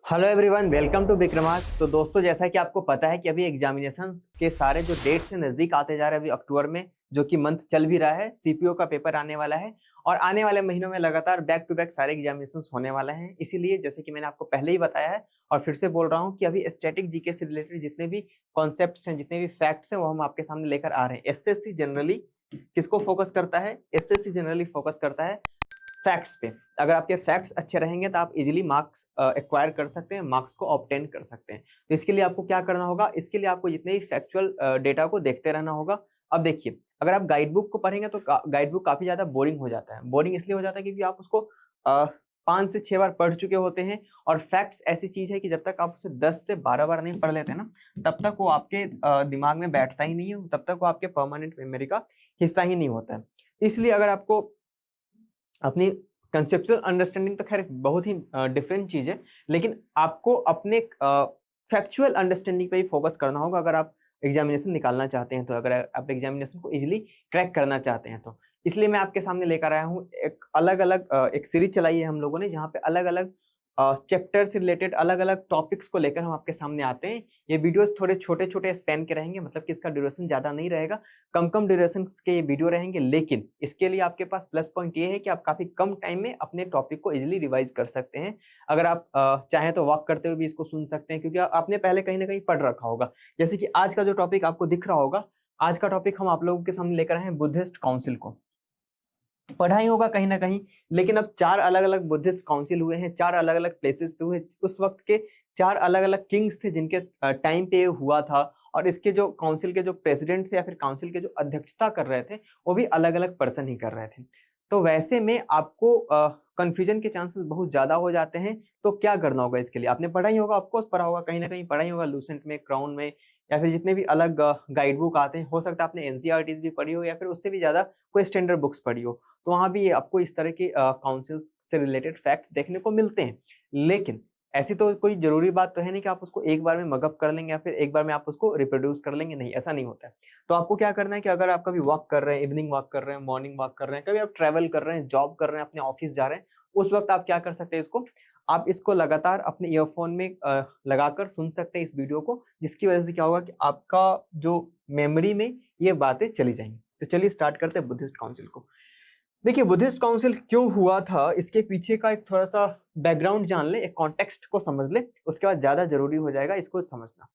Hello everyone, welcome to Vikram's. तो दोस्तों, जैसा कि आपको पता है कि अभी एग्जामिनेशंस के सारे जो डेट से नजदीक आते जा रहे हैं, अभी अक्टूबर में जो कि मंथ चल भी रहा है, सीपीओ का पेपर आने वाला है और आने वाले महीनों में लगातार बैक टू बैक सारे एग्जामिनेशंस होने वाले हैं। इसीलिए जैसे कि मैंने आपको पहले ही बताया है और फिर से बोल रहा हूँ कि अभी स्टैटिक जीके से रिलेटेड जितने भी कॉन्सेप्ट्स हैं, जितने भी फैक्ट्स हैं, वो हम आपके सामने लेकर आ रहे हैं। एसएससी जनरली किसको फोकस करता है? एसएससी जनरली फोकस करता है फैक्ट्स पे। अगर आपके फैक्ट्स अच्छे रहेंगे तो आप इजीली मार्क्स एक्वायर कर सकते हैं, मार्क्स को ऑब्टेन कर सकते हैं। तो इसके लिए आपको क्या करना होगा? इसके लिए आपको जितने भी फैक्चुअल डेटा को देखते रहना होगा। अब देखिए, अगर आप गाइड बुक को पढ़ेंगे तो गाइड बुक काफी ज्यादा बोरिंग हो जाता है। बोरिंग इसलिए हो जाता है क्योंकि आप उसको 5 से 6 बार पढ़ चुके होते हैं और फैक्ट्स ऐसी चीज है कि जब तक आप उसे 10 से 12 बार नहीं पढ़ लेते ना, तब तक वो आपके दिमाग में बैठता ही नहीं है, तब तक वो आपके परमानेंट मेमोरी का हिस्सा ही नहीं होता है। इसलिए अगर आपको अपनी कंसेप्चुअल अंडरस्टैंडिंग तो खैर बहुत ही डिफरेंट चीज है, लेकिन आपको अपने फैक्चुअल अंडरस्टैंडिंग पे ही फोकस करना होगा अगर आप एग्जामिनेशन निकालना चाहते हैं, तो अगर आप एग्जामिनेशन को इजीली क्रैक करना चाहते हैं तो। इसलिए मैं आपके सामने लेकर आया हूँ एक अलग अलग एक सीरीज चलाई है हम लोगों ने, जहाँ पे अलग अलग चैप्टर से रिलेटेड अलग अलग टॉपिक्स को लेकर हम आपके सामने आते हैं। ये वीडियोस थोड़े छोटे छोटे स्पैन के रहेंगे, मतलब कि इसका ड्यूरेशन ज्यादा नहीं रहेगा, कम कम ड्यूरेशन के ये वीडियो रहेंगे। लेकिन इसके लिए आपके पास प्लस पॉइंट ये है कि आप काफी कम टाइम में अपने टॉपिक को इजीली रिवाइज कर सकते हैं। अगर आप चाहें तो वॉक करते हुए भी इसको सुन सकते हैं, क्योंकि आपने पहले कहीं ना कहीं पढ़ रखा होगा। जैसे कि आज का जो टॉपिक आपको दिख रहा होगा, आज का टॉपिक हम आप लोगों के सामने लेकर आए हैं बुद्धिस्ट काउंसिल को। पढ़ा ही होगा कहीं ना कहीं, लेकिन अब 4 अलग अलग बुद्धिस्ट काउंसिल हुए हैं, 4 अलग अलग प्लेसेस पे हुए। उस वक्त के 4 अलग अलग किंग्स थे जिनके टाइम पे हुआ था, और इसके जो काउंसिल के जो प्रेसिडेंट थे या फिर काउंसिल के जो अध्यक्षता कर रहे थे, वो भी अलग अलग पर्सन ही कर रहे थे। तो वैसे में आपको कंफ्यूजन के चांसेस बहुत ज्यादा हो जाते हैं। तो क्या करना होगा इसके लिए? आपने पढ़ा ही होगा, ऑफकोर्स पढ़ा होगा, कहीं ना कहीं पढ़ा ही होगा, लूसेंट में, क्राउन में, या फिर जितने भी अलग गाइड बुक आते हैं। हो सकता है आपने एनसीईआरटीज भी पढ़ी हो या फिर उससे भी ज्यादा कोई स्टैंडर्ड बुक्स पढ़ी हो, तो वहां भी आपको इस तरह के काउंसिल्स से रिलेटेड फैक्ट्स देखने को मिलते हैं। लेकिन ऐसी तो कोई जरूरी बात तो है नहीं कि आप उसको एक बार में मगअप कर लेंगे या फिर एक बार में आप उसको रिप्रोड्यूस कर लेंगे। नहीं, ऐसा नहीं होता है। तो आपको क्या करना है कि अगर आप कभी वॉक कर रहे हैं, इवनिंग वॉक कर रहे हैं, मॉर्निंग वॉक कर रहे हैं, कभी आप ट्रैवल कर रहे हैं, जॉब कर रहे हैं, अपने ऑफिस जा रहे हैं, उस वक्त आप क्या कर सकते हैं? इसको आप इसको लगातार अपने ईयरफोन में लगाकर सुन सकते हैं इस वीडियो को, जिसकी वजह से क्या होगा कि आपका जो मेमोरी में ये बातें चली जाएंगी। तो चलिए स्टार्ट करते हैं बुद्धिस्ट काउंसिल को। देखिए, बुद्धिस्ट काउंसिल क्यों हुआ था, इसके पीछे का एक थोड़ा सा बैकग्राउंड जान ले, एक कॉन्टेक्स्ट को समझ ले, उसके बाद ज्यादा जरूरी हो जाएगा इसको समझना।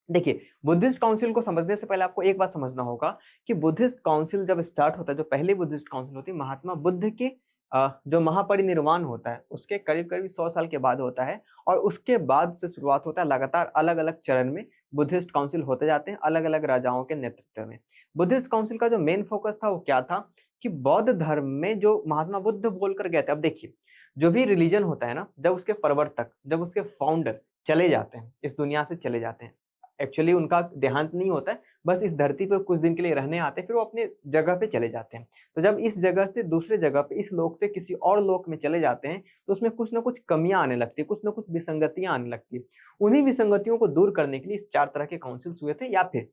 देखिए, बुद्धिस्ट काउंसिल को समझने से पहले आपको एक बात समझना होगा कि बुद्धिस्ट काउंसिल जब स्टार्ट होता है, जो पहली बुद्धिस्ट काउंसिल होती है, महात्मा बुद्ध के जो महापरिनिर्वाण होता है उसके करीब करीब 100 साल के बाद होता है। और उसके बाद से शुरुआत होता है, लगातार अलग अलग चरण में बुद्धिस्ट काउंसिल होते जाते हैं अलग अलग राजाओं के नेतृत्व में। बुद्धिस्ट काउंसिल का जो मेन फोकस था वो क्या था कि बौद्ध धर्म में जो महात्मा बुद्ध बोलकर गए थे। अब देखिए, जो भी रिलीजन होता है ना, जब उसके प्रवर्तक, जब उसके फाउंडर चले जाते हैं, इस दुनिया से चले जाते हैं, एक्चुअली उनका देहांत नहीं होता है, बस इस धरती पे कुछ दिन के लिए रहने आते हैं, फिर वो अपने जगह पे चले जाते हैं। तो जब इस जगह से दूसरे जगह पे, इस लोक से किसी और लोक में चले जाते हैं, तो उसमें कुछ ना कुछ कमियां आने लगती है, कुछ ना कुछ विसंगतियां आने लगती है। उन्हीं विसंगतियों को दूर करने के लिए इस 4 तरह के काउंसिल्स हुए थे। या फिर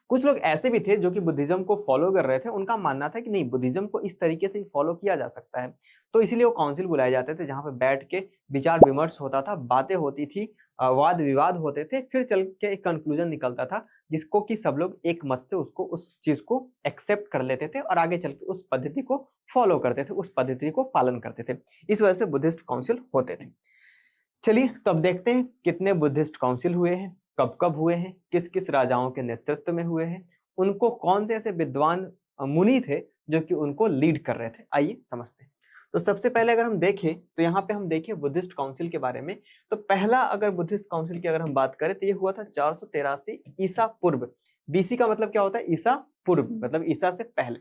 कुछ लोग ऐसे भी थे जो कि बुद्धिज्म को फॉलो कर रहे थे, उनका मानना था कि नहीं, बुद्धिज्म को इस तरीके से फॉलो किया जा सकता है। तो इसीलिए वो काउंसिल बुलाए जाते थे, जहां पे बैठ के विचार विमर्श होता था, बातें होती थी, वाद विवाद होते थे, फिर चल के एक कंक्लूजन निकलता था, जिसको कि सब लोग एक मत से उसको, उस चीज को एक्सेप्ट कर लेते थे और आगे चल के उस पद्धति को फॉलो करते थे, उस पद्धति को पालन करते थे। इस वजह से बुद्धिस्ट काउंसिल होते थे। चलिए तब देखते हैं कितने बुद्धिस्ट काउंसिल हुए हैं, कब कब हुए हैं, किस किस राजाओं के नेतृत्व में हुए हैं, उनको कौन से ऐसे विद्वान मुनि थे जो कि उनको लीड कर रहे थे। आइए समझते हैं। तो सबसे पहले अगर हम देखें तो यहाँ पे हम देखें बुद्धिस्ट काउंसिल के बारे में। तो पहला अगर बुद्धिस्ट काउंसिल की अगर हम बात करें तो ये हुआ था 483 ईसा पूर्व। बीसी का मतलब क्या होता है? ईसा पूर्व, मतलब ईसा से पहले।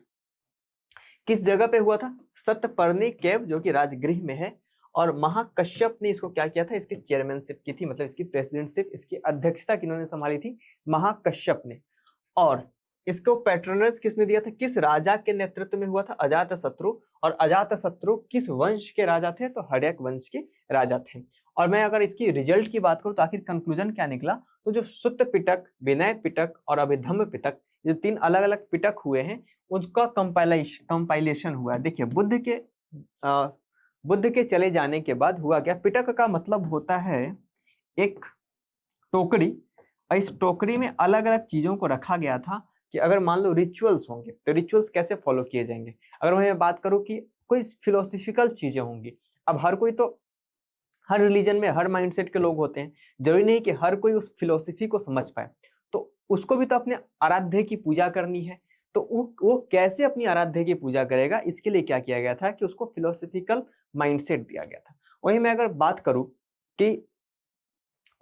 किस जगह पे हुआ था? सतपर्णी केव, जो कि राजगृह में है। और महाकश्यप ने इसको क्या किया था? इसकी चेयरमैनशिप की थी, मतलब इसकी प्रेसिडेंटशिप, इसकी अध्यक्षता किन्होंने संभाली थी? महाकश्यप ने। और इसको पैट्रोनस किसने दिया था? किस राजा के नेतृत्व में हुआ था? अजातशत्रु। और अजातशत्रु किस वंश के राजा थे? तो हड्यक वंश के राजा थे। और मैं अगर इसकी रिजल्ट की बात करूं तो आखिर कंक्लूजन क्या निकला? तो जो सुत्त पिटक, विनय पिटक और अभिधम्म पिटक, जो 3 अलग अलग पिटक हुए हैं, उसका कंपाइलेशन हुआ है। देखिए, बुद्ध के बुद्ध के चले जाने के बाद हुआ क्या, पिटक का मतलब होता है एक टोकरी, और इस टोकरी में अलग अलग चीजों को रखा गया था कि अगर मान लो रिचुअल्स होंगे तो रिचुअल्स कैसे फॉलो किए जाएंगे। अगर मैं बात करूं कि कोई फिलोसफिकल चीजें होंगी, अब हर कोई तो हर रिलीजन में हर माइंडसेट के लोग होते हैं, जरूरी नहीं कि हर कोई उस फिलोसफी को समझ पाए, तो उसको भी तो अपने आराध्य की पूजा करनी है। तो वो कैसे अपनी आराध्य की पूजा करेगा, इसके लिए क्या किया गया था कि उसको फिलोसफिकल माइंडसेट दिया गया था। वहीं मैं अगर बात करूं कि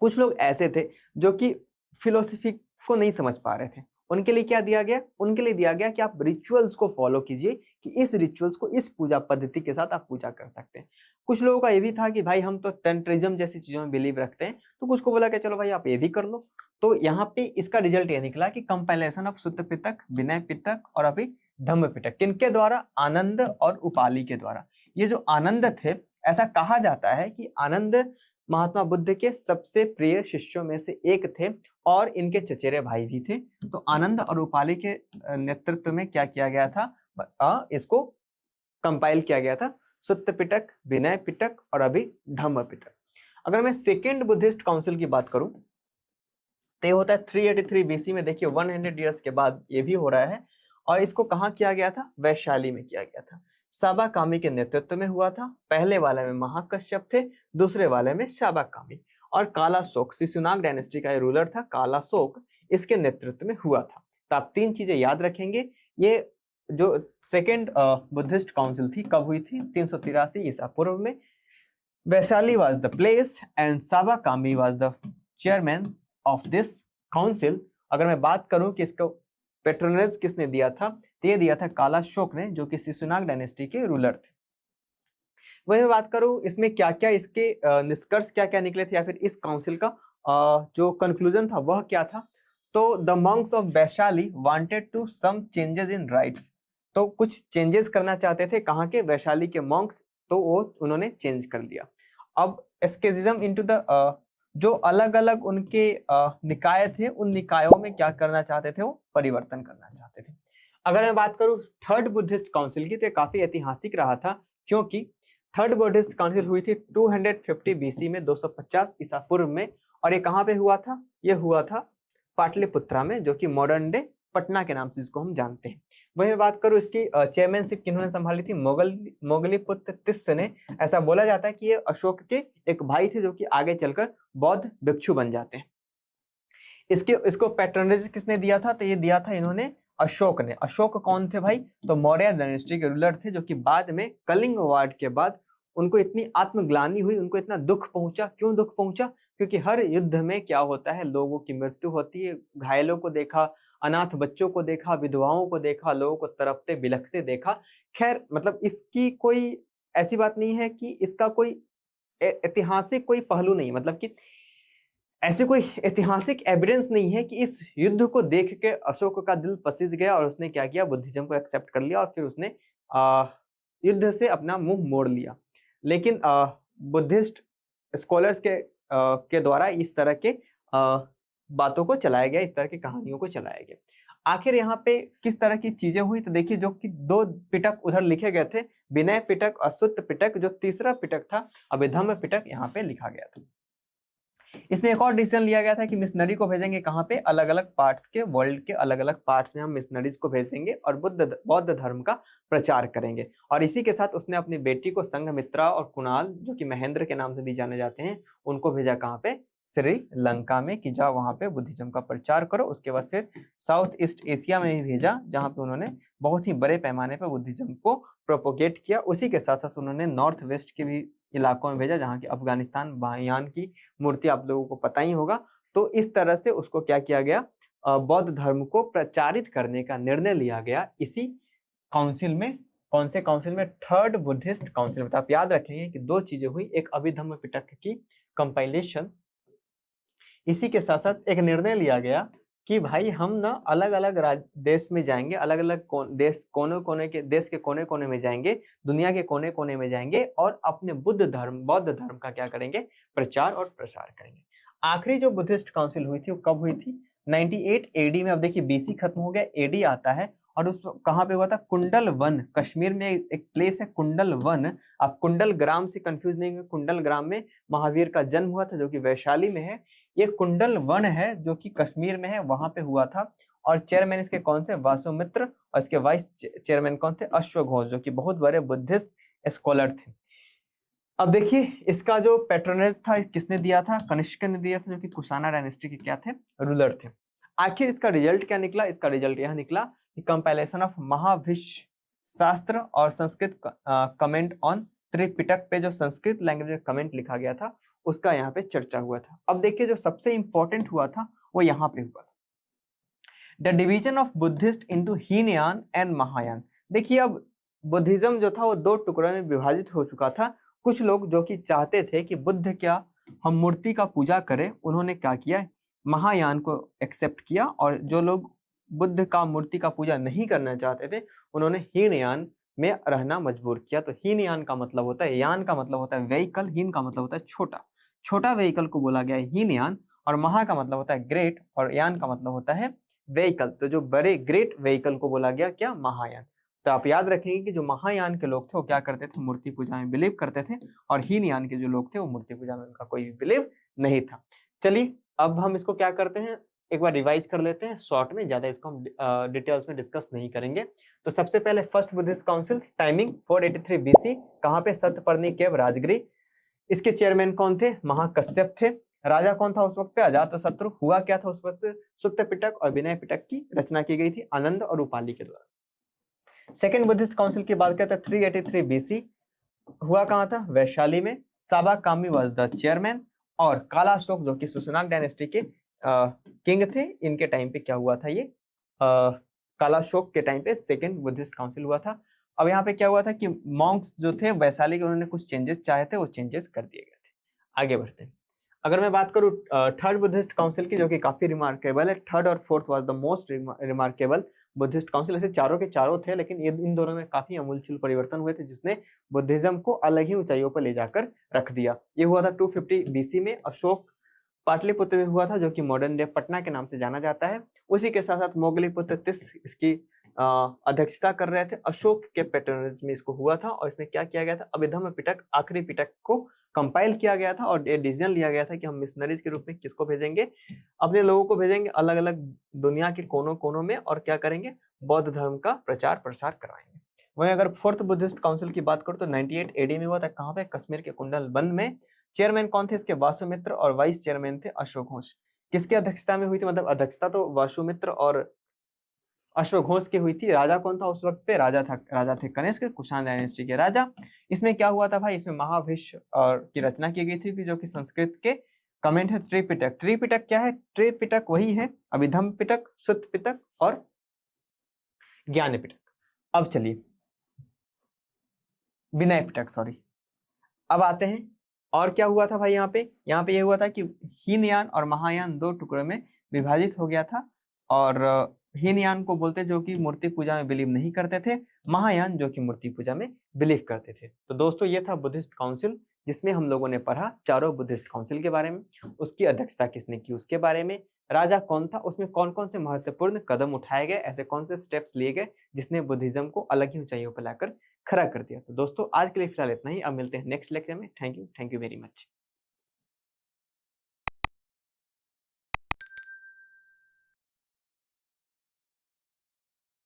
कुछ लोग ऐसे थे जो कि फिलोसफी को नहीं समझ पा रहे थे, उनके लिए क्या दिया गया, उनके लिए दिया गया कि आप रिचुअल्स को फॉलो कीजिए, कि इस रिचुअल्स को इस पूजा पद्धति के साथ आप पूजा कर सकते हैं। कुछ लोगों का ये भी था कि भाई हम तो टेंट्रिज्म जैसी चीजों में बिलीव रखते हैं, तो कुछ को बोला कि चलो भाई आप ये भी कर लो। तो यहाँ पे इसका रिजल्ट ये निकला कि कंपाइलेशन ऑफ सुत्त पिटक, विनय पिटक और अभी धम्म पिटक, किनके द्वारा, आनंद और उपाली के द्वारा। ये जो आनंद थे, ऐसा कहा जाता है कि आनंद महात्मा बुद्ध के सबसे प्रिय शिष्यों में से एक थे और इनके चचेरे भाई भी थे। तो आनंद और उपाली के नेतृत्व में क्या किया गया था, इसको कंपाइल किया गया था, सुत्त पिटक, विनय पिटक और अभी धम्म पिटक। अगर मैं सेकेंड बुद्धिस्ट काउंसिल की बात करूं तो ये होता है 383 बीसी में। देखिए 100 ईयर्स के बाद ये भी हो रहा है, और इसको कहाँ किया गया था, वैशाली में किया गया था। साबाकामी के नेतृत्व में हुआ था। पहले वाले में महाकश्यप थे, दूसरे वाले में साबाकामी, और कालाशोक शिशुनाग डायनेस्टी का रूलर था कालाशोक, इसके नेतृत्व में हुआ था। तो आप तीन चीजें याद रखेंगे। ये जो सेकेंड बुद्धिस्ट काउंसिल थी कब हुई थी, 383 ईसा पूर्व में। Vaishali was the place and साबाकामी was the chairman of this council. अगर मैं बात करूं कि इसको पेट्रोनेज किसने दिया था, तो ये दिया था कालाशोक ने, जो कि शिशुनाग डायनेस्टी के रूलर थे। वही मैं बात करूं इसमें क्या क्या इसके निष्कर्ष क्या क्या निकले थे, या फिर इस काउंसिल का जो कंक्लूजन था वह क्या था। तो the monks of Vaishali wanted to sum changes in rights, तो कुछ चेंजेस करना चाहते थे, कहाँ के, वैशाली के मॉन्क्स, तो वो उन्होंने चेंज कर लिया। अब एस्केटिज्म इनटू द जो अलग अलग उनके निकाय थे, उन निकायों में क्या करना चाहते थे, वो परिवर्तन करना चाहते थे। अगर मैं बात करूं थर्ड बुद्धिस्ट काउंसिल की, तो काफी ऐतिहासिक रहा था, क्योंकि थर्ड बुद्धिस्ट काउंसिल हुई थी 250 बीसी में, 250 ईसा पूर्व में। और ये कहाँ पे हुआ था, ये हुआ था पाटलिपुत्रा में, जो कि मॉडर्न डे पटना के नाम से जिसको हम जानते हैं। वही मैं बात करूं इसकी चेयरमैनशिप किन्होंने संभाली थी, मोगलीपुत्र तिस्स ने। ऐसा बोला जाता है कि ये अशोक के एक भाई थे, जो कि आगे चलकर बौद्ध भिक्षु बन जाते हैं। इसको पैट्रनेज किसने दिया था, तो ये दिया था इन्होंने अशोक ने। अशोक कौन थे भाई, तो मौर्य डायनेस्टी के रूलर थे, जो कि बाद में कलिंग वार के बाद उनको इतनी आत्मग्लानि हुई, उनको इतना दुख पहुंचा। क्यों दुख पहुंचा, क्योंकि हर युद्ध में क्या होता है, लोगों की मृत्यु होती है, घायलों को देखा, अनाथ बच्चों को देखा, विधवाओं को देखा, लोगों को तड़पते बिलखते देखा। खैर मतलब इसकी कोई ऐसी बात नहीं है कि इसका कोई ऐतिहासिक कोई पहलू नहीं, मतलब कि ऐसे कोई ऐतिहासिक एविडेंस नहीं है कि इस युद्ध को देख के अशोक का दिल पसीज गया और उसने क्या किया, बुद्धिज्म को एक्सेप्ट कर लिया और फिर उसने युद्ध से अपना मुंह मोड़ लिया। लेकिन बुद्धिस्ट स्कॉलर्स के द्वारा इस तरह के बातों को चलाया गया, इस तरह की कहानियों को चलाया गया। आखिर यहाँ पे किस तरह की चीजें हुई, तो देखिए जो कि दो पिटक उधर लिखे गए थे, विनय पिटक और सुत्त पिटक, जो तीसरा पिटक था अभिधम्म पिटक, यहाँ पे लिखा गया था। इसमें एक और डिसीजन लिया गया था कि मिशनरी को भेजेंगे कहाँ पे, अलग अलग पार्ट्स के, वर्ल्ड के अलग अलग पार्ट्स में हम मिशनरीज को भेजेंगे और बौद्ध धर्म का प्रचार करेंगे। और इसी के साथ उसने अपनी बेटी को संघमित्रा और कुणाल, जो कि महेंद्र के नाम से भी जाने जाते हैं, उनको भेजा कहाँ पे, श्रीलंका में, कि जाओ वहां पे बुद्धिज्म का प्रचार करो। उसके बाद फिर साउथ ईस्ट एशिया में भी भेजा, जहां पे उन्होंने बहुत ही बड़े पैमाने पर बुद्धिज्म को प्रोपोगेट किया। उसी के साथ साथ उन्होंने नॉर्थ वेस्ट के भी इलाकों में भेजा, जहाँ की अफगानिस्तान, बायान की मूर्ति आप लोगों को पता ही होगा। तो इस तरह से उसको क्या किया गया, बौद्ध धर्म को प्रचारित करने का निर्णय लिया गया इसी काउंसिल में। कौन से काउंसिल में, थर्ड बुद्धिस्ट काउंसिल में। तो आप याद रखेंगे कि दो चीजें हुई, एक अभिधम्म पिटक की कंपाइलेशन, इसी के साथ साथ एक निर्णय लिया गया कि भाई हम ना अलग अलग देश में जाएंगे, अलग अलग देश के कोने कोने में जाएंगे, दुनिया के कोने कोने में जाएंगे और अपने बौद्ध धर्म का क्या करेंगे, प्रचार और प्रसार करेंगे। आखिरी जो बुद्धिस्ट काउंसिल हुई थी वो कब हुई थी, 98 एडी में। अब देखिए बीसी खत्म हो गया, एडी आता है, और उस कहाँ पे हुआ था, कुंडल वन, कश्मीर में एक प्लेस है कुंडल वन। आप कुंडल ग्राम से कंफ्यूज नहीं होंगे, कुंडल ग्राम में महावीर का जन्म हुआ था जो कि वैशाली में है। ये कुंडल वन है जो कि कश्मीर में है, वहां पे हुआ था। और चेयरमैन इसके कौन से, वासुमित्र, और इसके वाइस चेयरमैन कौन थे, अश्वघोष, जो कि बहुत बड़े बुद्धिस्ट स्कॉलर थे। अब देखिए इसका जो पैट्रोनेज था किसने दिया था, कनिष्क ने दिया था, जो कि कुशाना डायनेस्टी के क्या थे, रूलर थे। आखिर इसका रिजल्ट क्या निकला, इसका रिजल्ट यह निकला कि कंपाइलेशन ऑफ महाविश्व शास्त्र और संस्कृत कमेंट ऑन त्रिपिटक पे जो संस्कृत लैंग्वेज में कमेंट लिखा गया था उसका यहाँ पे चर्चा हुआ था। अब देखिए जो सबसे इंपॉर्टेंट हुआ था वो यहाँ पे हुआ था, the division of Buddhist into Hinayana and Mahayana. देखिए अब बुद्धिज्म जो था वो दो टुकड़ों में विभाजित हो चुका था। कुछ लोग जो कि चाहते थे कि बुद्ध क्या हम मूर्ति का पूजा करें, उन्होंने क्या किया, महायान को एक्सेप्ट किया, और जो लोग बुद्ध का मूर्ति का पूजा नहीं करना चाहते थे उन्होंने हीनयान में रहना मजबूर किया। तो हीनयान का मतलब होता है, यान का मतलब होता है व्हीकल, हीन का मतलब होता है छोटा, छोटा व्हीकल को बोला गया है हीनयान, और महा का मतलब होता है ग्रेट, और यान का मतलब होता है व्हीकल। तो जो बड़े ग्रेट व्हीकल को बोला गया क्या, महायान। तो आप याद रखेंगे कि जो महायान के लोग थे वो क्या करते थे, मूर्ति पूजा में बिलीव करते थे, और हीनयान के जो लोग थे वो मूर्ति पूजा में उनका कोई भी बिलीव नहीं था। चलिए अब हम इसको क्या करते हैं, एक बार रिवाइज कर लेते हैं शॉर्ट में, ज्यादा इसको हम डिटेल्स में डिस्कस नहीं करेंगे। तो सबसे पहले first Buddhist council, timing 483 BC, कहाँ पे, सत्यपर्णी केव, राजगिरी। इसके चेयरमैन कौन थे, महाकश्यप थे। राजा कौन था उस वक्त पे, अजातशत्रु। हुआ क्या था उस वक्त, सुत्त पिटक और विनय पिटक की रचना की गई थी आनंद और उपाली के द्वारा। सेकेंड बुद्धिस्ट काउंसिल की बात करते हैं 383 बीसी, हुआ कहाँ था, वैशाली में। साबा कामी वाज द चेयरमैन, और कालाशोक जो कि सुसनाक डायनेस्टी के किंग थे, इनके टाइम पे क्या हुआ था, ये कालाशोक के टाइम पे सेकेंड बुद्धिस्ट काउंसिल हुआ था। अब यहाँ पे क्या हुआ था कि मॉन्क्स जो थे वैशाली के, उन्होंने कुछ चेंजेस चाहे थे, वो चेंजेस कर दिए गए थे। आगे बढ़ते हैं। अगर मैं बात करूँ थर्ड बुद्धिस्ट काउंसिल की, जो कि काफी रिमार्केबल है, थर्ड और fourth was the most remarkable Buddhist council. ऐसे चारों के चारों थे, लेकिन ये इन दोनों में काफी अमूलचूल परिवर्तन हुए थे, जिसने बुद्धिज्म को अलग ही ऊंचाइयों पर ले जाकर रख दिया। ये हुआ था 250 बीसी में, अशोक पाटलिपुत्र में हुआ था, जो कि मॉडर्न डे पटना के नाम से जाना जाता है। उसी के साथ साथ मोगलीपुत्र तिस इसकी अध्यक्षता कर रहे थे। अशोक के पैटर्नेज में इसको हुआ था, और इसमें क्या किया गया था, अभिधम्म पिटक, आखिरी पिटक को कंपाइल किया गया था, और ये डिसीजन लिया गया था कि हम मिशनरीज के रूप में किसको भेजेंगे, अपने लोगों को भेजेंगे अलग अलग दुनिया के कोनों कोनों में, और क्या करेंगे, बौद्ध धर्म का प्रचार प्रसार करवाएंगे। वहीं अगर फोर्थ बुद्धिस्ट काउंसिल की बात करूं तो 98 एडी में हुआ था, कहाँ पे, कश्मीर के कुंडल वन में। चेयरमैन कौन थे इसके, वासुमित्र, और वाइस चेयरमैन थे अश्वघोष। किसकी अध्यक्षता में हुई थी, मतलब अध्यक्षता तो वासुमित्र और अश्वघोष की हुई थी। राजा कौन था उस वक्त पे, राजा थे कनिष्क, कुषाण डायनेस्टी के राजा। इसमें क्या हुआ था भाई, इसमें महाविश्व और की रचना की गई थी, जो कि संस्कृत के कमेंट है त्रिपिटक। त्रिपिटक क्या है, त्रिपिटक वही है अभिधम्म पिटक, सुत्त पिटक और ज्ञान पिटक। अब चलिए विनय पिटक, सॉरी। अब आते हैं और क्या हुआ था भाई, यहाँ पे ये हुआ था कि हीनयान और महायान दो टुकड़ों में विभाजित हो गया था। और हीनयान को बोलते जो कि मूर्ति पूजा में बिलीव नहीं करते थे, महायान जो कि मूर्ति पूजा में बिलीव करते थे। तो दोस्तों ये था बुद्धिस्ट काउंसिल, जिसमें हम लोगों ने पढ़ा चारों बुद्धिस्ट काउंसिल के बारे में, उसकी अध्यक्षता किसने की उसके बारे में, राजा कौन था, उसमें कौन कौन से महत्वपूर्ण कदम उठाए गए, ऐसे कौन से स्टेप्स लिए गए जिसने बुद्धिज्म को अलग ही ऊंचाइयों पर लाकर खड़ा कर दिया। तो दोस्तों आज के लिए फिलहाल इतना ही, अब मिलते हैं नेक्स्ट लेक्चर में। Thank you very much.